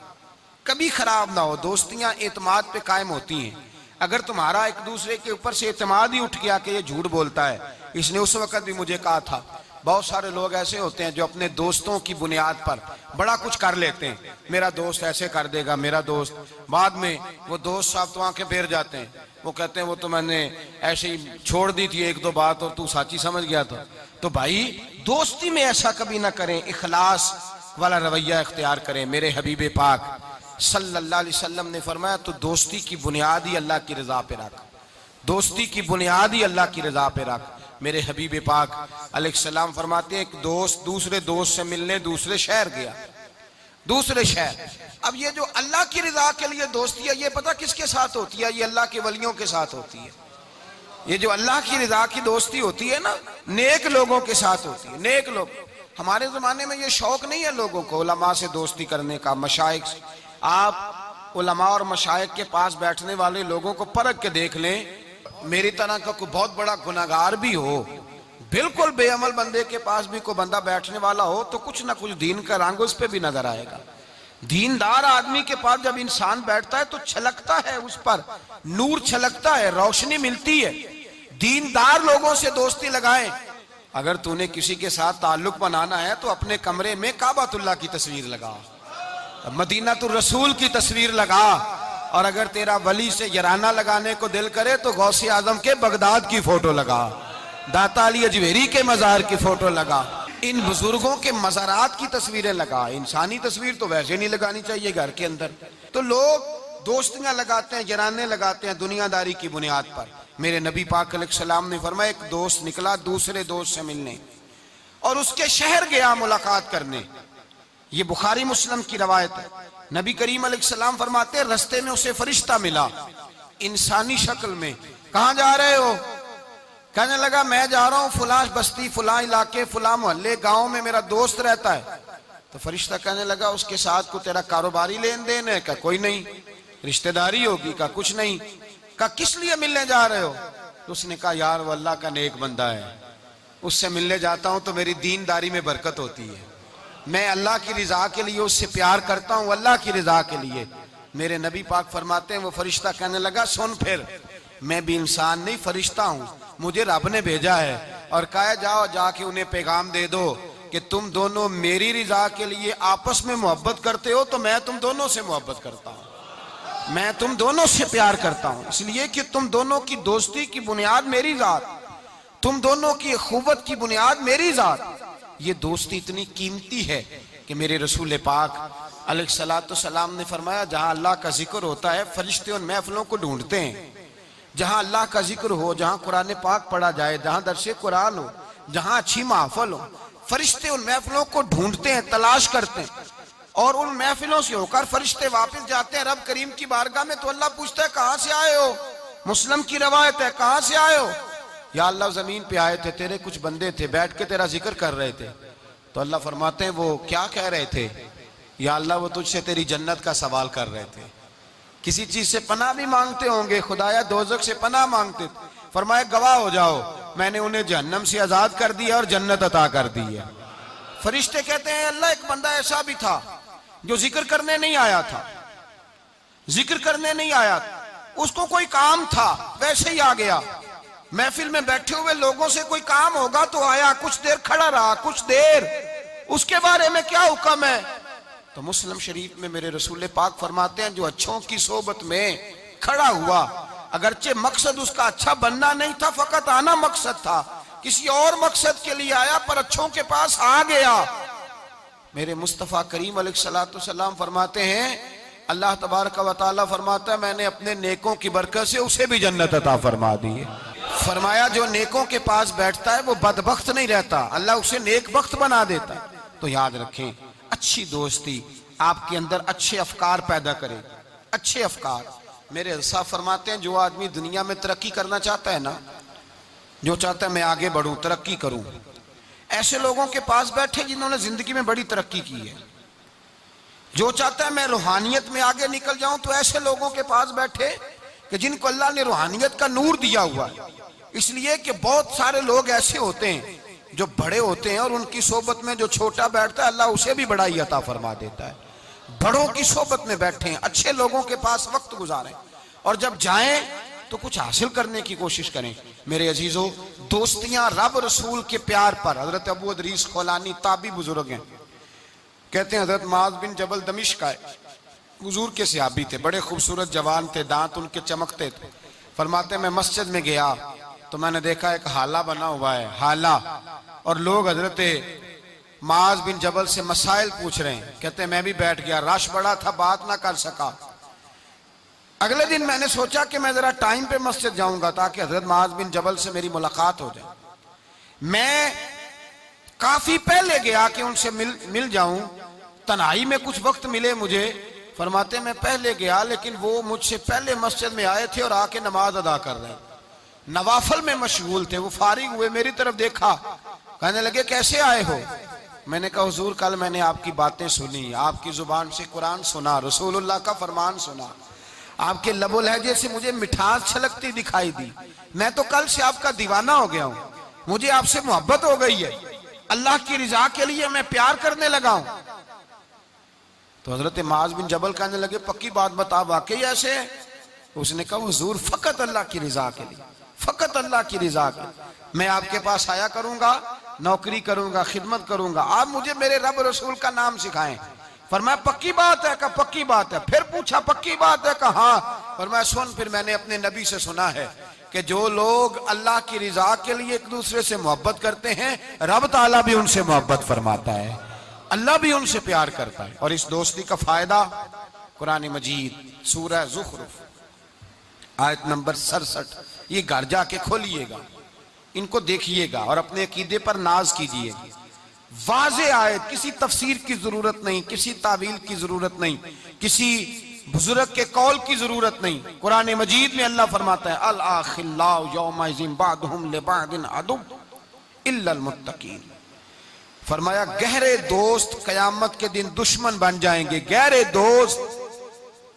कभी खराब ना हो। दोस्तियां एतमाद पे कायम होती हैं। अगर तुम्हारा एक दूसरे के ऊपर से एतमाद ही उठ गया कि ये झूठ बोलता है, इसने उस वक्त भी मुझे कहा था। बहुत सारे लोग ऐसे होते हैं जो अपने दोस्तों की बुनियाद पर बड़ा कुछ कर लेते हैं। मेरा दोस्त ऐसे कर देगा, मेरा दोस्त, बाद में वो दोस्त साहब तो आंखें फेर जाते हैं। वो कहते हैं वो तो मैंने ऐसे ही छोड़ दी थी 1-2 बात और तू साची समझ गया था। तो भाई दोस्ती में ऐसा कभी ना करें, इखलास वाला रवैया इख्तियार करें। मेरे हबीब पाक सल्लल्लाहु अलैहि वसल्लम ने फरमाया तो दोस्ती की बुनियाद ही अल्लाह की रजा पे रख, दोस्ती की बुनियाद ही अल्लाह की रजा पे रख। मेरे हबीब पाक अलैहिस्सलाम फरमाते हैं एक दोस्त दूसरे दोस्त से मिलने दूसरे शहर गया, दूसरे शहर। अब ये जो अल्लाह की रजा के लिए दोस्ती है, ये पता किसके साथ होती है? ये अल्लाह के वलियों के साथ होती है। ये जो अल्लाह की रजा की दोस्ती होती है ना, नेक लोगों के साथ होती है। नेक लोग, हमारे जमाने में ये शौक नहीं है लोगों को उलमा से दोस्ती करने का, मशाइख से। आप उलमा और मशाइख के पास बैठने वाले लोगों को परख के देख लें। मेरी तरह का कोई बहुत बड़ा गुनाहगार भी हो, बिल्कुल बेअमल बंदे के पास भी कोई बंदा बैठने वाला हो तो कुछ ना कुछ दीन का रंग उस पर भी नजर आएगा। दीनदार आदमी के पास जब इंसान बैठता है तो छलकता है, उस पर नूर छलकता है, रोशनी मिलती है। दीनदार लोगों से दोस्ती लगाएं। अगर तूने किसी के साथ ताल्लुक बनाना है तो अपने कमरे में काबातुल्लाह की तस्वीर लगा, मदीनातुर रसूल की तस्वीर लगा, और अगर तेरा वली से यराना लगाने को दिल करे तो गौसे आजम के बगदाद की फोटो लगा, दाता अली अजमेरी के मजार की फोटो लगा, इन बुजुर्गों के मज़ारात की तस्वीरें लगा। इंसानी तस्वीर तो वैसे नहीं लगानी चाहिए घर के अंदर। तो लोग दोस्तियां लगाते हैं, यराने लगाते हैं दुनियादारी की बुनियाद पर। मेरे नबी पाक अलैहिस्सलाम ने फरमाया एक दोस्त निकला दूसरे दोस्त से मिलने और उसके शहर गया मुलाकात करने। ये बुखारी मुस्लिम की रवायत है। नबी करीम अलैहिस्सलाम फरमाते हैं रास्ते में उसे फरिश्ता मिला इंसानी शक्ल में। कहां जा रहे हो? कहने लगा मैं जा रहा हूं फुला बस्ती, फुला इलाके, फुला मोहल्ले, गांव में मेरा दोस्त रहता है। तो फरिश्ता कहने लगा उसके साथ को तेरा कारोबारी लेन देन है? क्या कोई नहीं। रिश्तेदारी होगी? का कुछ नहीं। का किस लिए मिलने जा रहे हो? तो उसने कहा यार वो अल्लाह का नेक बंदा है, उससे मिलने जाता हूं तो मेरी दीनदारी में बरकत होती है। मैं अल्लाह की रिजा के लिए उससे प्यार करता हूं, अल्लाह की रिजा के लिए। मेरे नबी पाक फरमाते हैं वो फरिश्ता कहने लगा सुन फिर, मैं भी इंसान नहीं फरिश्ता हूं, मुझे रब ने भेजा है और कहा जाओ जाके उन्हें पैगाम दे दो कि तुम दोनों मेरी रिजा के लिए आपस में मोहब्बत करते हो तो मैं तुम दोनों से मोहब्बत करता हूं, मैं तुम दोनों से प्यार करता हूं, इसलिए कि तुम दोनों की दोस्ती की बुनियाद मेरी जात, तुम दोनों की अखुवत की बुनियाद मेरी जात। ये दोस्ती इतनी कीमती है कि मेरे रसूल पाक अलैहिस्सलातु सलाम ने फरमाया जहां अल्लाह का जिक्र होता है फरिश्ते उन महफिलों को ढूंढते हैं। जहां अल्लाह का जिक्र हो, जहां कुरान पाक पढ़ा जाए, जहां दर्से कुरान हो, जहां अच्छी महफिल हो, फरिश्ते उन महफिलों को ढूंढते हैं, तलाश करते हैं। और उन महफिलों से होकर फरिश्ते वापस जाते हैं रब करीम की बारगाह में। तो अल्लाह पूछता है कहां से आए हो? मुस्लिम की रवायत है कहां से आए हो? या अल्लाह जमीन पे आए थे, तेरे कुछ बंदे थे बैठ के तेरा जिक्र कर रहे थे। तो अल्लाह फरमाते हैं वो क्या कह रहे थे? या अल्लाह वो तुझसे तेरी जन्नत का सवाल कर रहे थे, किसी चीज से पनाह भी मांगते होंगे, खुदाया दोजख से पनाह मांगते थे। फरमाया गवाह हो जाओ मैंने उन्हें जहन्नम से आजाद कर दिया और जन्नत अता कर दी है। फरिश्ते कहते हैं अल्लाह एक बंदा ऐसा भी था जो जिक्र करने नहीं आया था, जिक्र करने नहीं आया, उसको कोई काम था वैसे ही आ गया। महफिल में बैठे हुए लोगों से कोई काम होगा तो आया, कुछ देर खड़ा रहा, कुछ देर, उसके बारे में क्या हुक्म है? तो मुस्लिम शरीफ में मेरे रसूल पाक फरमाते हैं जो अच्छों की सोबत में खड़ा हुआ, अगरचे मकसद उसका अच्छा बनना नहीं था, फकत आना मकसद था, किसी और मकसद के लिए आया पर अच्छों के पास आ गया। मेरे मुस्तफ़ा करीम अलैहिस्सलाम फरमाते हैं, अल्लाह तबारक व तआला फरमाता है मैंने अपने नेकों की बरकत से उसे भी जन्नत अता फरमा दी है। फरमाया जो नेकों के पास बैठता है वो बदबख्त नहीं रहता, अल्लाह उसे नेक बख्त बना देता। तो याद रखें, अच्छी दोस्ती आपके अंदर अच्छे अफकार पैदा करे, अच्छे अफकार। मेरे अल्लाह फरमाते हैं जो आदमी दुनिया में तरक्की करना चाहता है ना, जो चाहता है मैं आगे बढ़ूं, तरक्की करूं, ऐसे लोगों के पास बैठे जिन्होंने जिंदगी में बड़ी तरक्की की है। जो चाहता है मैं रूहानियत में आगे निकल जाऊं, तो ऐसे लोगों के पास बैठे कि जिनको अल्लाह ने रूहानियत का नूर दिया हुआ है। इसलिए कि बहुत सारे लोग ऐसे होते हैं जो बड़े होते हैं और उनकी सोबत में जो छोटा बैठता है अल्लाह उसे भी बड़ाई अता फरमा देता है। बड़ों की सोबत में बैठे, अच्छे लोगों के पास वक्त गुजारें, और जब जाएं तो कुछ हासिल करने की कोशिश करें। मेरे अजीजों, दोस्तियां रब रसूल के प्यार पर। हजरत अबू अदरीस खौलानी ताबी बुजुर्ग हैं, कहते हैं हजरत माज बिन जबल दमिश्क का हुजूर के सहाबी थे, बड़े खूबसूरत जवान थे, दांत उनके चमकते थे। फरमाते मैं मस्जिद में गया तो मैंने देखा एक हाला बना हुआ है, हाला, और लोग हजरत माज बिन जबल से मसाइल पूछ रहे हैं। कहते मैं भी बैठ गया, रश बड़ा था, बात ना कर सका। अगले दिन मैंने सोचा कि मैं जरा टाइम पे मस्जिद जाऊंगा ताकि हजरत माज बिन जबल से मेरी मुलाकात हो जाए। मैं काफी पहले गया कि उनसे मिल जाऊं, तन्हाई में कुछ वक्त मिले मुझे। फरमाते मैं पहले गया लेकिन वो मुझसे पहले मस्जिद में आए थे और आके नमाज अदा कर रहे, नवाफल में मशगूल थे। वो फारिग हुए, मेरी तरफ देखा, कहने लगे कैसे आए हो? मैंने कहा हुजूर कल मैंने आपकी बातें सुनी, आपकी जुबान से कुरान सुना, रसूलुल्लाह का फरमान सुना, आपके लबो लहजे से मुझे मिठास छलकती दिखाई दी। मैं तो कल से आपका दीवाना हो गया हूं, मुझे आपसे मोहब्बत हो गई है, अल्लाह की रिजा के लिए मैं प्यार करने लगा हूं। तो हजरत माज बिन जबल कहने लगे पक्की बात बता, वाकई ऐसे है? उसने कहा हुजूर फकत अल्लाह की रिजा के लिए, फकत अल्लाह की रिजा के लिए मैं आपके पास आया करूंगा, नौकरी करूंगा, खिदमत करूंगा, आप मुझे मेरे रब रसूल का नाम सिखाएं। फरमाया पक्की बात है? कहा पक्की बात है। फिर पूछा पक्की बात है? कहा हाँ। फरमाया सुन, फिर मैंने अपने नबी से सुना है कि जो लोग अल्लाह की रिजा के लिए एक दूसरे से मोहब्बत करते हैं, रब ताला भी उनसे मोहब्बत फरमाता है, अल्लाह भी उनसे प्यार करता है। और इस दोस्ती का फायदा कुरान मजीद सूरह ज़ुखरुफ आयत नंबर 67, ये घर जाके खोलिएगा, इनको देखिएगा और अपने अकीदे पर नाज कीजिएगा। वाज़े आयत, किसी तफसीर की जरूरत नहीं, किसी तावील की जरूरत नहीं, किसी बुजुर्ग के कौल की जरूरत नहीं। कुरान मजीद में अल्लाह फरमाता है अल आखिल्लाउ यौमइज़िन बादुहुम लिबादिन अदु इल्लल मुत्तकीन। फरमाया गहरे दोस्त कयामत के दिन दुश्मन बन जाएंगे, गहरे दोस्त,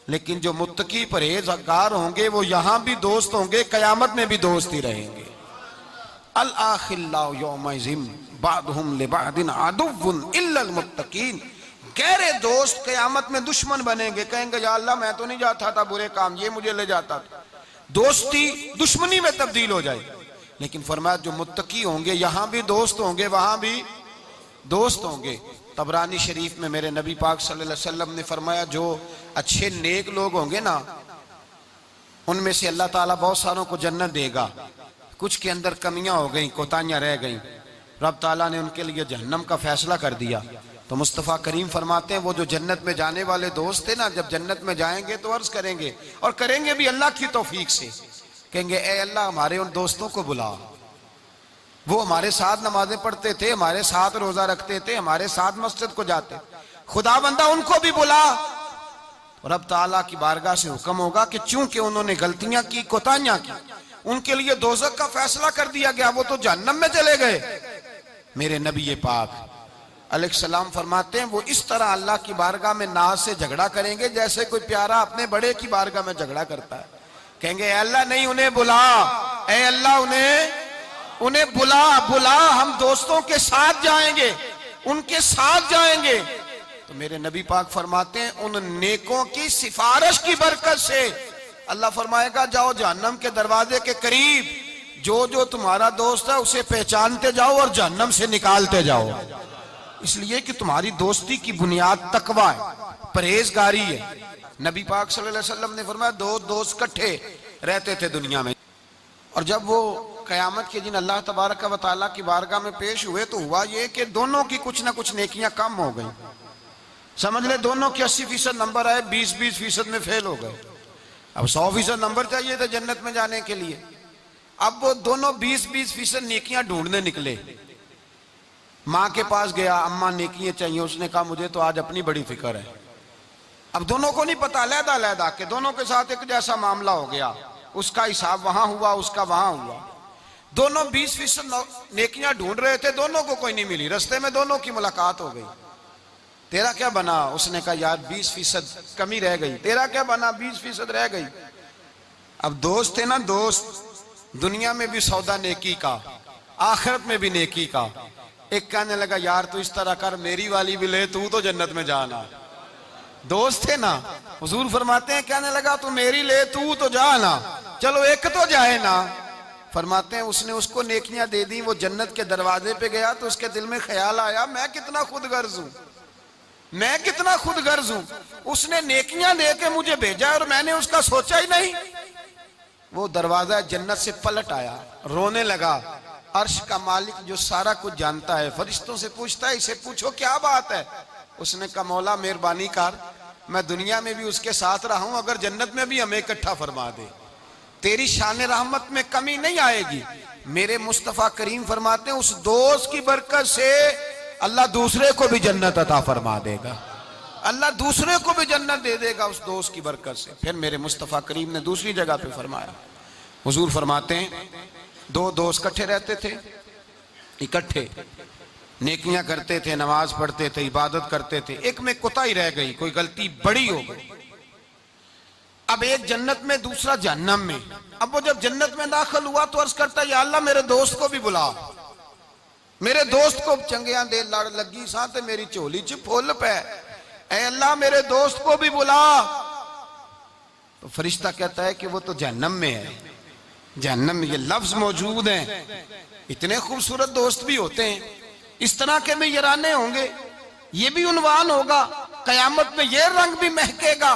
लेकिन जो मुत्तकी परहेजगार होंगे वो यहां भी दोस्त होंगे, कयामत में भी दोस्त ही रहेंगे। अल आखिल्लाउ यौमइज़िन बादुहुम लिबादिन अदुव्वुन इल्लल मुत्तकीन। गहरे दोस्त कयामत में दुश्मन बनेंगे, कहेंगे या अल्लाह मैं तो नहीं जाता था बुरे काम, ये मुझे ले जाता था। दोस्ती दुश्मनी में तब्दील हो जाएगी। लेकिन फरमाया जो मुत्तकी होंगे यहां भी दोस्त होंगे, वहां भी दोस्त होंगे। तबरानी शरीफ में मेरे नबी पाक सल्लल्लाहु अलैहि वसल्लम ने फरमाया जो अच्छे नेक लोग होंगे ना, उनमें से अल्लाह ताला बहुत सारों को जन्नत देगा। कुछ के अंदर कमियां हो गई, कोताहियां रह गई, रब ताला ने उनके लिए जहन्नम का फैसला कर दिया। तो मुस्तफ़ा करीम फरमाते हैं वो जो जन्नत में जाने वाले दोस्त थे ना, जब जन्नत में जाएंगे तो अर्ज करेंगे, और करेंगे भी अल्लाह की तौफीक से, कहेंगे ए अल्लाह हमारे उन दोस्तों को बुला, वो हमारे साथ नमाजें पढ़ते थे, हमारे साथ रोजा रखते थे, हमारे साथ मस्जिद को जाते, खुदा बंदा उनको भी बुला। और रब ताला की बारगाह से हुक्म होगा कि चूंकि उन्होंने गलतियां की, कोताहियां की, उनके लिए दोज़ख का फैसला कर दिया गया, वो तो जहन्नम में चले गए। मेरे नबी पाक अलैहिस्सलाम फरमाते हैं वो इस तरह अल्लाह की बारगाह में नाज से झगड़ा करेंगे जैसे कोई प्यारा अपने बड़े की बारगाह में झगड़ा करता है। कहेंगे अल्लाह नहीं उन्हें बुला, ए अल्लाह उन्हें बुला, हम दोस्तों के साथ जाएंगे, उनके साथ जाएंगे। तो मेरे नबी पाक फरमाते हैं उन नेकों की सिफारिश की बरकत से अल्लाह फरमाएगा जाओ जहन्नम के दरवाजे के करीब, जो जो तुम्हारा दोस्त है उसे पहचानते जाओ और जहन्नम से निकालते जाओ। इसलिए कि तुम्हारी दोस्ती की बुनियाद तकवा है, परहेजगारी है। नबी पाक सल्लल्लाहु अलैहि वसल्लम ने फरमाया दो दोस्त इकट्ठे रहते थे दुनिया में, और जब वो कयामत के दिन अल्लाह तबारक व तआला की बारगाह में पेश हुए तो हुआ ये कि दोनों की कुछ ना कुछ नेकियां कम हो गई। समझ ले दोनों के 80% नंबर आए, 20% में फेल हो गए। अब 100% नंबर चाहिए थे जन्नत में जाने के लिए। अब वो दोनों 20% नेकियां ढूंढने निकले। माँ के पास गया, अम्मा नेकियां चाहिए। उसने कहा मुझे तो आज अपनी बड़ी फिक्र है। अब दोनों को नहीं पता, लहदा के दोनों के साथ एक जैसा मामला हो गया। उसका हिसाब वहां हुआ, उसका वहां हुआ। दोनों 20% नेकियां ढूंढ रहे थे, दोनों को कोई नहीं मिली। रास्ते में दोनों की मुलाकात हो गई। तेरा क्या बना? उसने कहा यार 20% कमी रह गई। तेरा क्या बना? 20% रह गई। अब दोस्त थे ना दोस्त, दुनिया में भी सौदा नेकी का, आखिरत में भी नेकी का। एक कहने लगा यार तू इस तरह कर, मेरी वाली भी ले, तू तो जन्नत में जाना। दोस्त थे ना, हुजूर फरमाते हैं कहने लगा तू मेरी ले, तू तो जाना, चलो एक तो जाए ना। फरमाते हैं उसने उसको नेकियां दे दी। वो जन्नत के दरवाजे पे गया तो उसके दिल में ख्याल आया मैं कितना खुदगर्ज हूं, मैं कितना खुदगर्ज हूं। उसने नेकियां दे के मुझे भेजा और मैंने उसका सोचा ही नहीं। वो दरवाजा जन्नत से पलट आया, रोने लगा। अर्श का मालिक जो सारा कुछ जानता है फरिश्तों से पूछता है इसे पूछो क्या बात है। उसने कहा मौला मेहरबानी कर, मैं दुनिया में भी उसके साथ रहा हूं, अगर जन्नत में भी हमें इकट्ठा फरमा दे, तेरी शान रहमत में कमी नहीं आएगी। मेरे मुस्तफा करीम फरमाते हैं उस दोस्त की बरकत से अल्लाह दूसरे को भी जन्नत अता फरमा देगा। अल्लाह दूसरे को भी जन्नत दे देगा उस दोस्त की बरकत से। फिर मेरे मुस्तफा करीम ने दूसरी जगह पे फरमाया, हुजूर फरमाते हैं दो दोस्त इकट्ठे रहते थे, इकट्ठे नेकियां करते थे, नमाज पढ़ते थे, इबादत करते थे। एक में कोताही रह गई, कोई गलती बड़ी हो गई। अब एक जन्नत में, दूसरा जहन्नम में। अब वो जब जन्नत में दाखिल हुआ तो अर्ज करता है या अल्लाह मेरे दोस्त को भी बुला, मेरे दोस्त को चंगियां दे लड़ लगी साथ मेरी झोली च फुल पे, ऐ अल्लाह मेरे दोस्त को भी बुला। तो फरिश्ता कहता है कि वो तो जहन्नम में है। जहन्नम में ये लफ्ज मौजूद है। इतने खूबसूरत दोस्त भी होते हैं, इस तरह के में यराने होंगे, ये भी उन्वान होगा, कयामत में ये रंग भी महकेगा।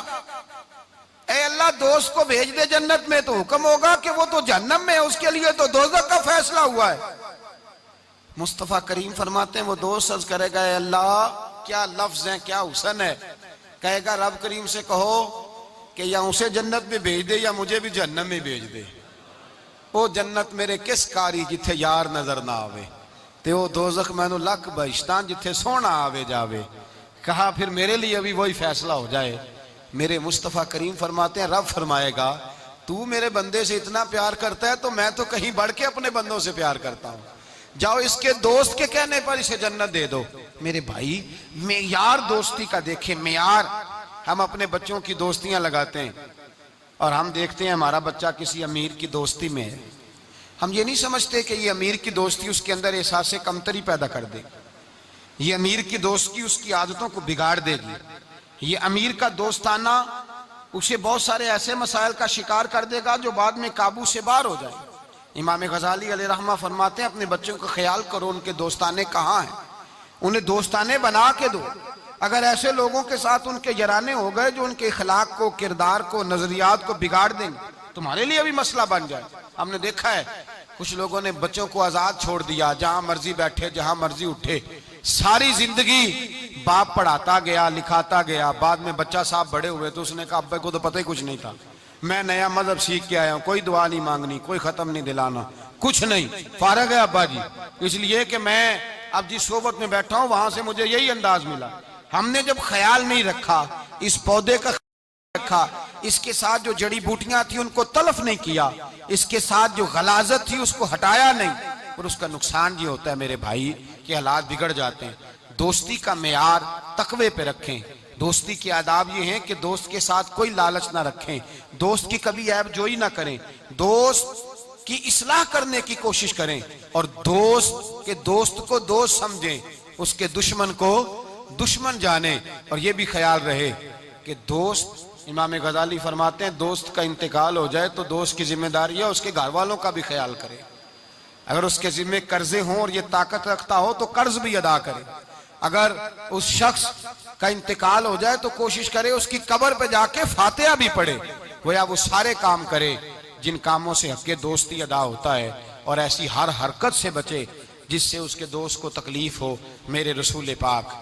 ऐ अल्लाह दोस्त को भेज दे जन्नत में, तो हुक्म होगा कि वो तो जहन्नम में है, उसके लिए तो दोज़ख का फैसला हुआ है। मुस्तफा करीम फरमाते हैं वो दोस्त अर्ज करेगा अल्लाह क्या लफ्ज है, क्या हुसन है। कहेगा रब करीम से कहो कि या उसे जन्नत में भेज दे या मुझे भी जहन्नम में भेज दे। वो जन्नत मेरे किस कारी जिथे यार नजर ना आवे, ते वो दोज़ख मैनू लख बहिश्तां जिथे सोना आवे जावे। कहा फिर मेरे लिए भी वही फैसला हो जाए। मेरे मुस्तफा करीम फरमाते हैं रब फरमाएगा तू मेरे बंदे से इतना प्यार करता है तो मैं तो कहीं बढ़ के अपने बंदों से प्यार करता हूं, जाओ इसके दोस्त के कहने पर इसे जन्नत दे दो। मेरे भाई मेयार दोस्ती का देखें, मेयार। हम अपने बच्चों की दोस्तियां लगाते हैं और हम देखते हैं हमारा बच्चा किसी अमीर की दोस्ती में है, हम ये नहीं समझते कि ये अमीर की दोस्ती उसके अंदर एहसास कमतरी पैदा कर देगी, ये अमीर की दोस्ती उसकी आदतों को बिगाड़ देगी, ये अमीर का दोस्ताना उसे बहुत सारे ऐसे मसाइल का शिकार कर देगा जो बाद में काबू से बाहर हो जाए। इमाम गजाली अलैहिर्रहमा फरमाते हैं अपने बच्चों का ख्याल करो उनके दोस्ताने कहाँ हैं, उन्हें दोस्ताने बना के दो। अगर ऐसे लोगों के साथ उनके यराने हो गए जो उनके इखलाक को, किरदार को, नजरियात को बिगाड़ देंगे, तुम्हारे लिए भी मसला बन जाए। हमने देखा है कुछ लोगों ने बच्चों को आजाद छोड़ दिया, जहां मर्जी बैठे, जहां मर्जी उठे, सारी जिंदगी बाप पढ़ाता गया, लिखाता गया। बाद में बच्चा साहब बड़े हुए तो उसने कहा अब्बे को तो पता ही कुछ नहीं था, मैं नया मजहब सीख के आया हूं, कोई दुआ नहीं मांगनी, कोई खत्म नहीं दिलाना, कुछ नहीं, फारग है अब्बा जी, इसलिए कि मैं अब जिस सोबत में बैठा हूं वहां से मुझे यही अंदाज मिला। हमने जब ख्याल नहीं रखा, इस पौधे का रखा, इसके साथ जो जड़ी बूटियां थी उनको तलफ नहीं किया, इसके साथ जो गलाजत थी उसको हटाया नहीं, और उसका नुकसान ये होता है मेरे भाई कि हालात बिगड़ जाते हैं। दोस्ती का मेयार तकवे पे रखें। दोस्ती के आदाब ये हैं कि दोस्त के साथ कोई लालच ना रखें, दोस्त की कभी ऐब जोई ना करें, दोस्त की इस्लाह करने की कोशिश करें, और दोस्त के दोस्त को दोस्त समझें, उसके दुश्मन को दुश्मन जाने। और ये भी ख्याल रहे कि दोस्त, इमाम गजाली फरमाते हैं दोस्त का इंतकाल हो जाए तो दोस्त की जिम्मेदारी है उसके घर वालों का भी ख्याल करे। अगर उसके जिम्मे कर्जे हों और ये ताकत रखता हो तो कर्ज भी अदा करे, अगर उस शख्स का इंतकाल हो जाए तो कोशिश करे उसकी कब्र पे जाके फातिहा भी पढ़े, गोया वो सारे काम करे जिन कामों से हक़ दोस्ती अदा होता है, और ऐसी हर हरकत से बचे जिससे उसके दोस्त को तकलीफ हो। मेरे रसूल पाक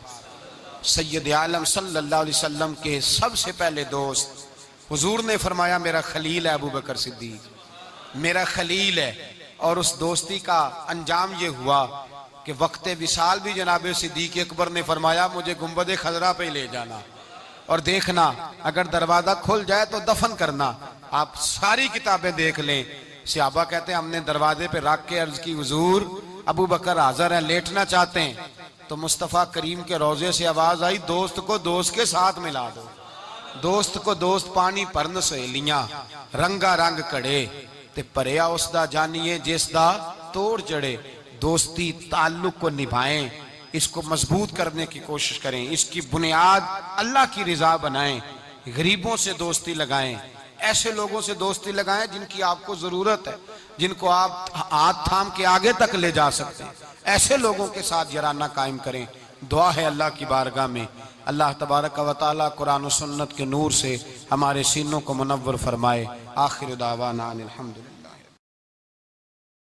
सैयद आलम सल्लल्लाहु अलैहि वसल्लम के सबसे पहले दोस्त हुजूर ने फरमाया मेरा खलील है अबू बकर सिद्दीक, मेरा खलील है। और उस दोस्ती का अंजाम ये हुआ कि वक्त विसाल भी जनाब सिद्दीक अकबर ने फरमाया मुझे गुंबद खजरा पे ले जाना और देखना अगर दरवाजा खुल जाए तो दफन करना। आप सारी किताबें देख लें, सहाबा कहते हैं हमने दरवाजे पे रख के अर्ज की हुजूर अबू बकर हाजिर है, लेटना चाहते हैं। तो मुस्तफ़ा करीम के रोजे से आवाज आई दोस्त को दोस्त के साथ मिला दो, दोस्त को दोस्त पानी भरन सहेलियां रंगा रंग कड़े ते भरिया उसदा जानिए जिसदा तोड़ चढ़े। दोस्ती ताल्लुक को निभाएं, इसको मजबूत करने की कोशिश करें, इसकी बुनियाद अल्लाह की रिजा बनाएं। गरीबों से दोस्ती लगाएं, ऐसे लोगों से दोस्ती लगाएं जिनकी आपको जरूरत है, जिनको आप हाथ थाम के आगे तक ले जा सकते हैं। ऐसे लोगों के साथ याराना कायम करें। दुआ है अल्लाह की बारगाह में अल्लाह तबारक व तआला कुरान और सुन्नत के नूर से हमारे सीनों को मुनव्वर फरमाए। आखिर दावाना अनिल हम्दुलिल्लाह।